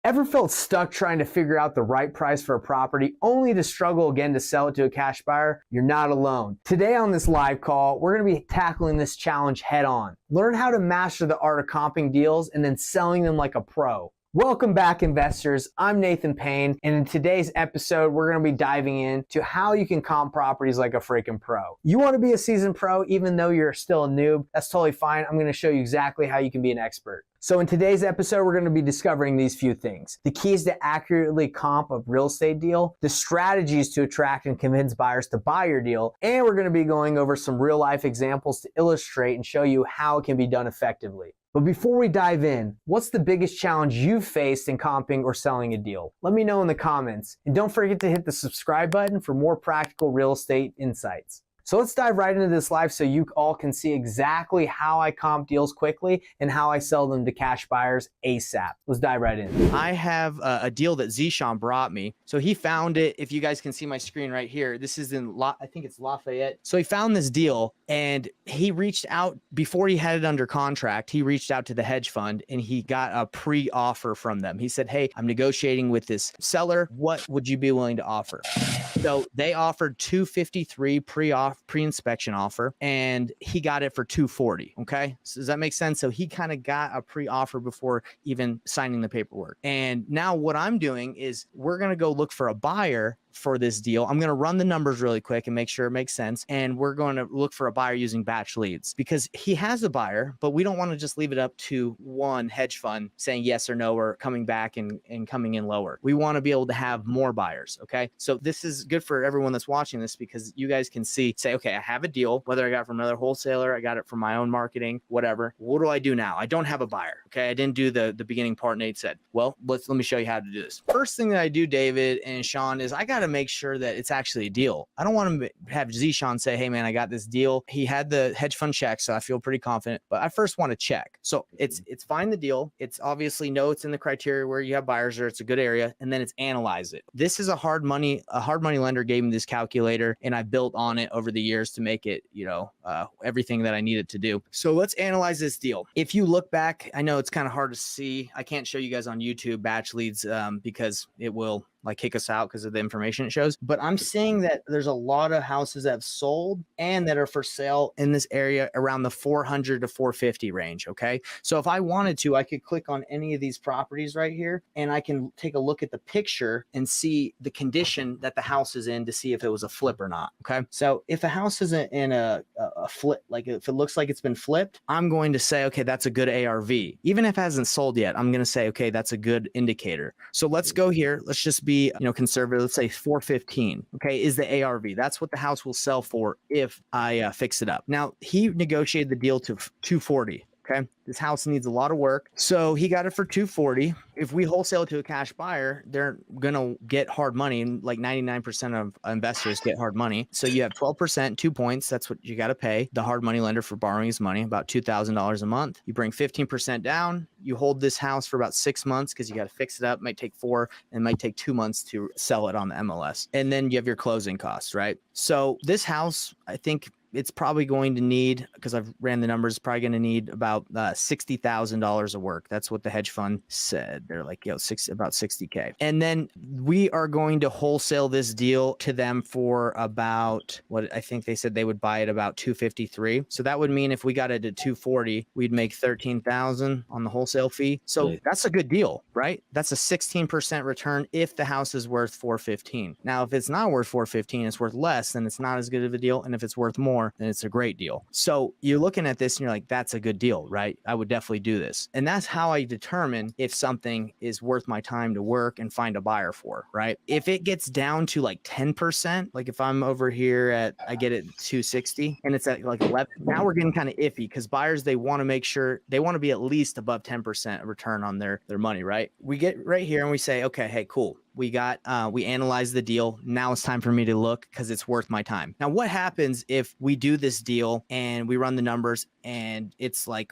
Ever felt stuck trying to figure out the right price for a property only to struggle again to sell it to a cash buyer? You're not alone. Today on this live call, we're going to be tackling this challenge head on. Learn how to master the art of comping deals and then selling them like a pro. Welcome back, investors. I'm Nathan Payne, and in today's episode, we're going to be diving into how you can comp properties like a freaking pro. You want to be a seasoned pro even though you're still a noob? That's totally fine. I'm going to show you exactly how you can be an expert. So in today's episode, we're going to be discovering these few things: the keys to accurately comp a real estate deal, the strategies to attract and convince buyers to buy your deal, and we're going to be going over some real life examples to illustrate and show you how it can be done effectively. But before we dive in, what's the biggest challenge you've faced in comping or selling a deal? Let me know in the comments. And don't forget to hit the subscribe button for more practical real estate insights. So let's dive right into this live so you all can see exactly how I comp deals quickly and how I sell them to cash buyers ASAP. Let's dive right in. I have a deal that Zishan brought me. So he found it. If you guys can see my screen right here, this is in, I think it's Lafayette. So he found this deal and he reached out before he had it under contract. He reached out to the hedge fund and he got a pre-offer from them. He said, "Hey, I'm negotiating with this seller. What would you be willing to offer?" So they offered 253 pre-inspection offer, and he got it for 240. Okay. So does that make sense? So he kind of got a pre-offer before even signing the paperwork. And now what I'm doing is we're going to go look for a buyer for this deal. I'm going to run the numbers really quick and make sure it makes sense. And we're going to look for a buyer using batch leads because he has a buyer, but we don't want to just leave it up to one hedge fund saying yes or no or coming back and coming in lower. We want to be able to have more buyers. Okay. So this is good for everyone that's watching this because you guys can say, okay, I have a deal, whether I got it from another wholesaler, I got it from my own marketing, whatever. What do I do now? I don't have a buyer. Okay. I didn't do the beginning part. Nate said, well, let me show you how to do this. First thing that I do, David and Sean, is I got to make sure that it's actually a deal. I don't want to have Zishan say, "Hey man, I got this deal." He had the hedge fund check, so I feel pretty confident, but I first want to check. So it's find the deal. It's obviously know it's in the criteria where you have buyers or it's a good area, and then it's analyze it. This is a hard money lender gave me this calculator and I built on it over the years to make it, everything that I needed to do. So let's analyze this deal. If you look back, I know it's kind of hard to see. I can't show you guys on YouTube batch leads because it will kick us out because of the information it shows. But I'm seeing that there's a lot of houses that have sold and that are for sale in this area around the 400 to 450 range. Okay. So if I wanted to, I could click on any of these properties right here and I can take a look at the picture and see the condition that the house is in to see if it was a flip or not. Okay. So if a house isn't in a flip, like if it looks like it's been flipped, I'm going to say, okay, that's a good ARV. Even if it hasn't sold yet, I'm going to say, okay, that's a good indicator. So let's go here. Let's just be conservative. Let's say 415. Okay, is the ARV. That's what the house will sell for if I fix it up. Now he negotiated the deal to 240. Okay, this house needs a lot of work, so he got it for 240. If we wholesale it to a cash buyer, they're gonna get hard money, and like 99% of investors get hard money. So you have 12%, 2 points. That's what you got to pay the hard money lender for borrowing his money, about $2,000 a month. You bring 15% down. You hold this house for about 6 months because you got to fix it up. It might take 4 and it might take 2 months to sell it on the MLS, and then you have your closing costs, right? So this house, I think, it's probably going to need, because I've ran the numbers, probably going to need about $60,000 of work. That's what the hedge fund said. They're like, about 60K. And then we are going to wholesale this deal to them for about what I think they said they would buy it about 253. So that would mean if we got it at 240, we'd make 13,000 on the wholesale fee. So that's a good deal, right? That's a 16% return if the house is worth 415. Now, if it's not worth 415, it's worth less, then it's not as good of a deal. And if it's worth more, then it's a great deal. So you're looking at this and you're like, that's a good deal, right? I would definitely do this. And that's how I determine if something is worth my time to work and find a buyer for, right? If it gets down to like 10%, like if I'm over here at, I get it 260 and it's at like 11, now we're getting kind of iffy because buyers, they want to make sure they want to be at least above 10% return on their money, right? We get right here and we say, okay, hey, cool. We analyzed the deal. Now it's time for me to look because it's worth my time. Now, what happens if we do this deal and we run the numbers and it's like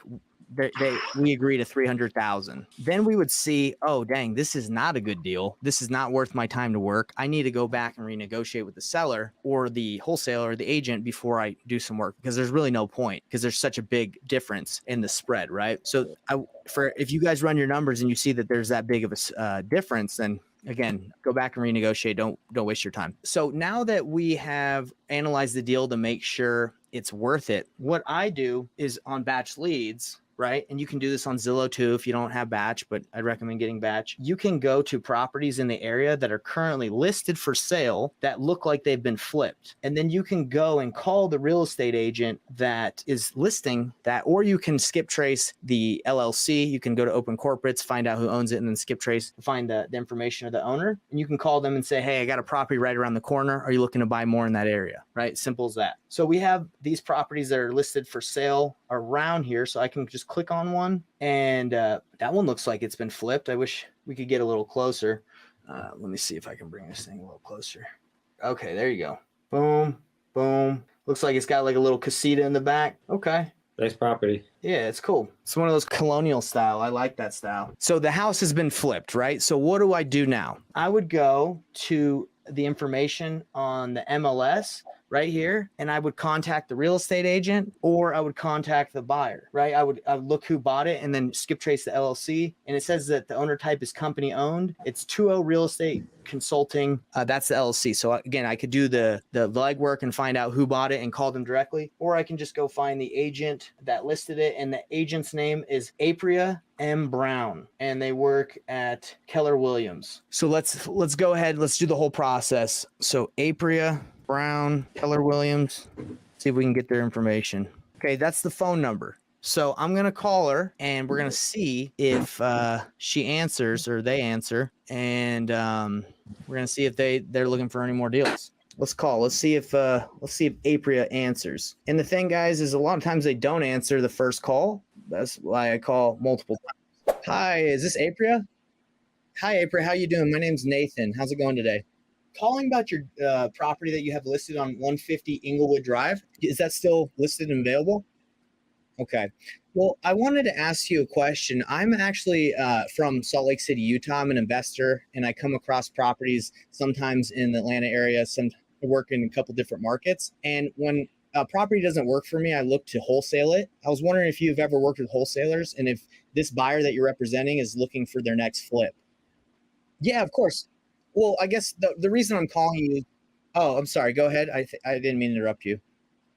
we agree to 300,000. Then we would see, oh dang, this is not a good deal. This is not worth my time to work. I need to go back and renegotiate with the seller or the wholesaler or the agent before I do some work, because there's really no point, because there's such a big difference in the spread, right? So if you guys run your numbers and you see that there's that big of a difference, then again, go back and renegotiate. Don't waste your time. So now that we have analyzed the deal to make sure it's worth it, what I do is on batch leads, right? And you can do this on Zillow too if you don't have batch, but I'd recommend getting batch. You can go to properties in the area that are currently listed for sale that look like they've been flipped. And then you can go and call the real estate agent that is listing that, or you can skip trace the LLC. You can go to Open Corporates, find out who owns it, and then skip trace, find the information of the owner. And you can call them and say, hey, I got a property right around the corner. Are you looking to buy more in that area? Right? Simple as that. So we have these properties that are listed for sale around here. So I can just click on one, and that one looks like it's been flipped. I wish we could get a little closer. Let me see if I can bring this thing a little closer. Okay, there you go. Boom, boom. Looks like it's got like a little casita in the back. Okay. Nice property. Yeah, it's cool. It's one of those colonial style. I like that style. So the house has been flipped, right? So what do I do now? I would go to the information on the MLS right here, and I would contact the real estate agent, or I would contact the buyer, right? I would look who bought it and then skip trace the LLC. And it says that the owner type is company owned. It's 2O Real Estate Consulting. That's the LLC. So again, I could do the legwork and find out who bought it and call them directly, or I can just go find the agent that listed it. And the agent's name is Apria M. Brown, and they work at Keller Williams. So let's go ahead. Let's do the whole process. So Apria Brown, Keller Williams, see if we can get their information. Okay, that's the phone number. So I'm going to call her, and we're going to see if she answers or they answer. And we're going to see if they're looking for any more deals. Let's call. Let's see if Apria answers. And the thing, guys, is a lot of times they don't answer the first call. That's why I call multiple times. Hi, is this Apria? Hi, Apria. How you doing? My name's Nathan. How's it going today? Calling about your property that you have listed on 150 Inglewood Drive. Is that still listed and available? Okay. Well, I wanted to ask you a question. I'm actually from Salt Lake City, Utah. I'm an investor, and I come across properties sometimes in the Atlanta area. I work in a couple different markets. And when a property doesn't work for me, I look to wholesale it. I was wondering if you've ever worked with wholesalers, and if this buyer that you're representing is looking for their next flip. Yeah, of course. Well, I guess the reason I'm calling you, oh, I'm sorry. Go ahead. I didn't mean to interrupt you.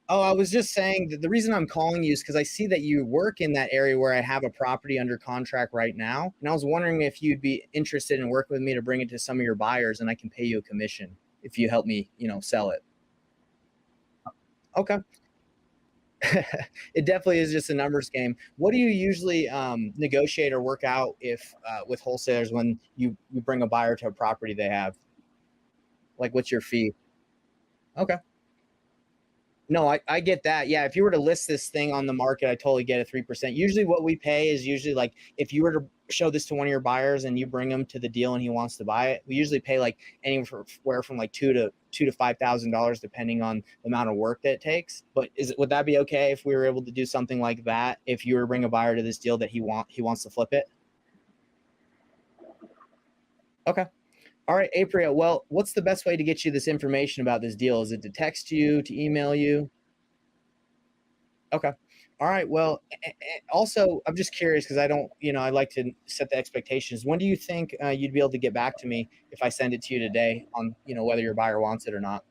Oh, I was just saying that the reason I'm calling you is because I see that you work in that area where I have a property under contract right now. And I was wondering if you'd be interested in working with me to bring it to some of your buyers, and I can pay you a commission if you help me, sell it. Okay. It definitely is just a numbers game. What do you usually negotiate or work out if with wholesalers when you bring a buyer to a property they have? Like, what's your fee? Okay. No, I get that. Yeah, if you were to list this thing on the market, I totally get a 3%. Usually what we pay is usually like if you were to show this to one of your buyers and you bring him to the deal and he wants to buy it, we usually pay like anywhere from like $2,000 to $5,000 depending on the amount of work that it takes. But would that be okay if we were able to do something like that if you were to bring a buyer to this deal that he wants to flip it? Okay. All right, Apria. Well, what's the best way to get you this information about this deal? Is it to text you, to email you? Okay. All right. Well, also, I'm just curious because I don't, I like to set the expectations. When do you think you'd be able to get back to me if I send it to you today on, whether your buyer wants it or not?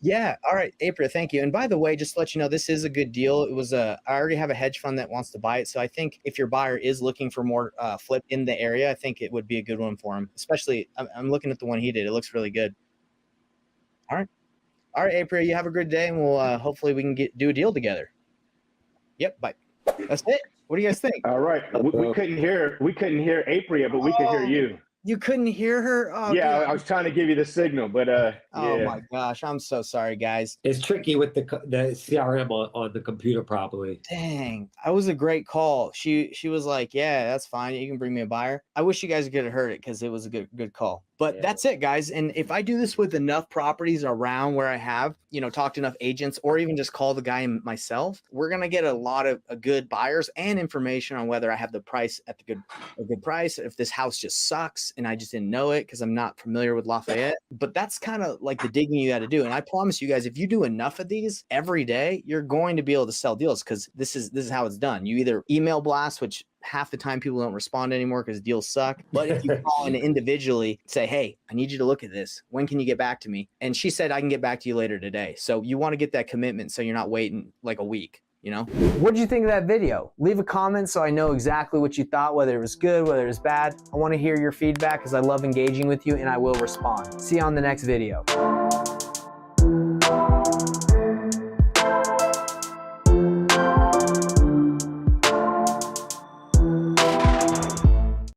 Yeah. All right, Apria, thank you. And by the way, just to let you know, this is a good deal. I already have a hedge fund that wants to buy it. So I think if your buyer is looking for more flip in the area, I think it would be a good one for him. Especially, I'm looking at the one he did. It looks really good. All right. All right, Apria, you have a good day, and we'll hopefully we can do a deal together. Yep. Bye. That's it. What do you guys think? All right. We couldn't hear Apria, but we could hear you. You couldn't hear her? Oh, yeah, dude. I was trying to give you the signal, but Oh yeah. my gosh, I'm so sorry, guys. It's tricky with the CRM on the computer probably. Dang, that was a great call. She was like, "Yeah, that's fine. You can bring me a buyer." I wish you guys could have heard it because it was a good call. But Yeah. that's it, guys. And if I do this with enough properties around where I have, you know, talked to enough agents, or even just call the guy myself, we're going to get a lot of good buyers and information on whether I have the price at a good price, if this house just sucks and I just didn't know it because I'm not familiar with Lafayette. But that's kind of like the digging you got to do. And I promise you guys, if you do enough of these every day, you're going to be able to sell deals, because this is how it's done. You either email blast, which half the time people don't respond anymore because deals suck. But if you call in individually, say, hey, I need you to look at this. When can you get back to me? And she said, I can get back to you later today. So you want to get that commitment so you're not waiting like a week, you know? What did you think of that video? Leave a comment so I know exactly what you thought, whether it was good, whether it was bad. I want to hear your feedback because I love engaging with you and I will respond. See you on the next video.